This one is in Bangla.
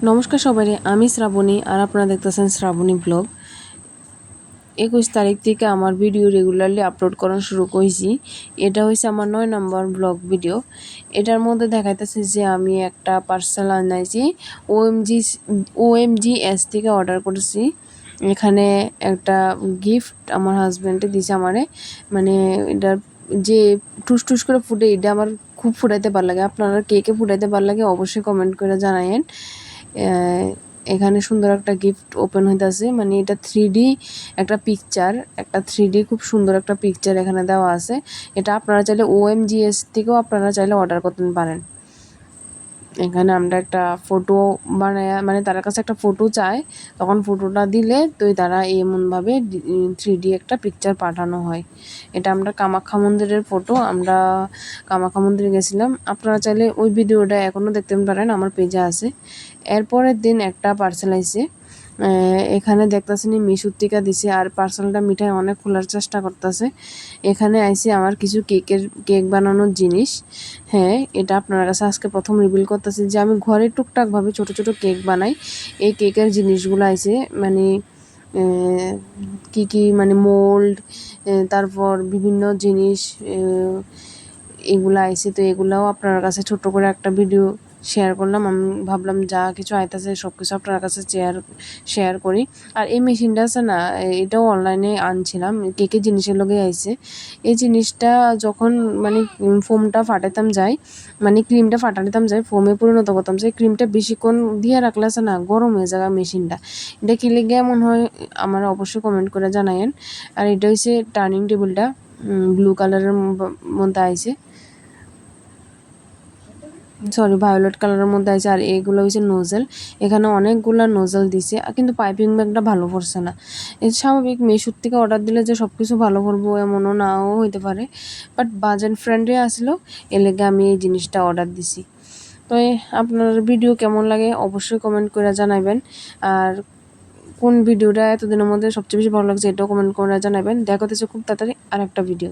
নমস্কার সবাইরে, আমি শ্রাবণী আর আপনারা দেখতেছেন শ্রাবণী ব্লগ। 21 তারিখ থেকে আমার ভিডিও রেগুলারলি আপলোড করা শুরু করেছি। এটা হয়েছে আমার 9 নম্বর ব্লগ ভিডিও। এটার মধ্যে দেখাইতেছে যে আমি একটা পার্সেল আনাইছি OMGS থেকে অর্ডার করেছি। এখানে একটা গিফট আমার হাজব্যান্ডে দিছে আমারে, মানে এটার যে টুস করে ফুটে, এটা আমার খুব ফুটাইতে ভালো লাগে। আপনারা কে কে ফুটাইতে ভালো লাগে অবশ্যই কমেন্ট করে জানায়েন। এখানে সুন্দর একটা গিফট ওপেন হইতাছে, মানে এটা 3D একটা 3D খুব সুন্দর একটা পিকচার এখানে দেওয়া আছে। এটা আপনারা চাইলে OMGS থেকেও আপনারা চাইলে অর্ডার করতে পারেন। এখানে আমরা একটা ফটো বানায়, মানে তার কাছে একটা ফটো চায়, তখন ফটোটা দিলে তো তারা এমনভাবে 3D একটা পিকচার পাঠানো হয়। এটা আমরা কামাখ্যা মন্দিরের ফটো, আমরা কামাখ্যা মন্দিরে গেছিলাম। আপনারা চাইলে ওই ভিডিওটা এখনও দেখতে পারেন, আমার পেজে আছে। এরপরের দিন একটা পার্সেল আইছে, এখানে দেখতেছেন মিশুর টিকা দিছে, আর পার্সেলটা মিঠাই অনেক খোলার চেষ্টা করতেছে। এখানে আইছে আমার কিছু কেক বানানোর জিনিস। হ্যাঁ, এটা আপনার কাছে আজকে প্রথম রিভিল করতেছি যে আমি ঘরে টুকটাকভাবে ছোট ছোট কেক বানাই। এই কেকের জিনিসগুলো আইছে, মানে কি মানে মোল্ড, তারপর বিভিন্ন জিনিস এগুলো আইছে। তো এগুলাও আপনার কাছে ছোট্ট করে একটা ভিডিও শেয়ার করলাম। আমি ভাবলাম যা কিছু আইতাছে সব কিছু আপনার কাছে শেয়ার করি। আর এই মেশিনটা আছে না, এটাও অনলাইনে আনছিলাম, কেকের জিনিসের লগে আইছে। এই জিনিসটা যখন মানে ফোমটা ফাটাইতাম যাই, মানে ক্রিমটা ফাটাইতাম যাই, ফোমে পরিণত করতাম যাই, ক্রিমটা বেশিক্ষণ দিয়ে রাখলে আছে না গরম হয়ে যায় মেশিনটা। এটা কি লেগে এমন হয় আমার অবশ্যই কমেন্ট করে জানায়েন। আর এটা হচ্ছে টার্নিং টেবিলটা, ব্লু কালারের মধ্যে আইছে, ভায়োলেট কালারের মধ্যে আছে। আর এগুলো হচ্ছে নোজেল, এখানে অনেকগুলা নোজেল দিছে, কিন্তু পাইপিং ব্যাগটা ভালো পড়ছে না। স্বাভাবিক মেশুর থেকে অর্ডার দিলে যে সব কিছু ভালো পড়বো এমনও নাও হইতে পারে, বাট বাজেট ফ্রেন্ডলি আসলো, এর লেগে আমি এই জিনিসটা অর্ডার দিছি। তো আপনার ভিডিও কেমন লাগে অবশ্যই কমেন্ট করে জানাবেন। আর কোন ভিডিওটা এতদিনের মধ্যে সবচেয়ে বেশি ভালো লাগছে এটাও কমেন্ট করে জানাবেন। দেখা হচ্ছে খুব তাড়াতাড়ি আর একটা ভিডিও।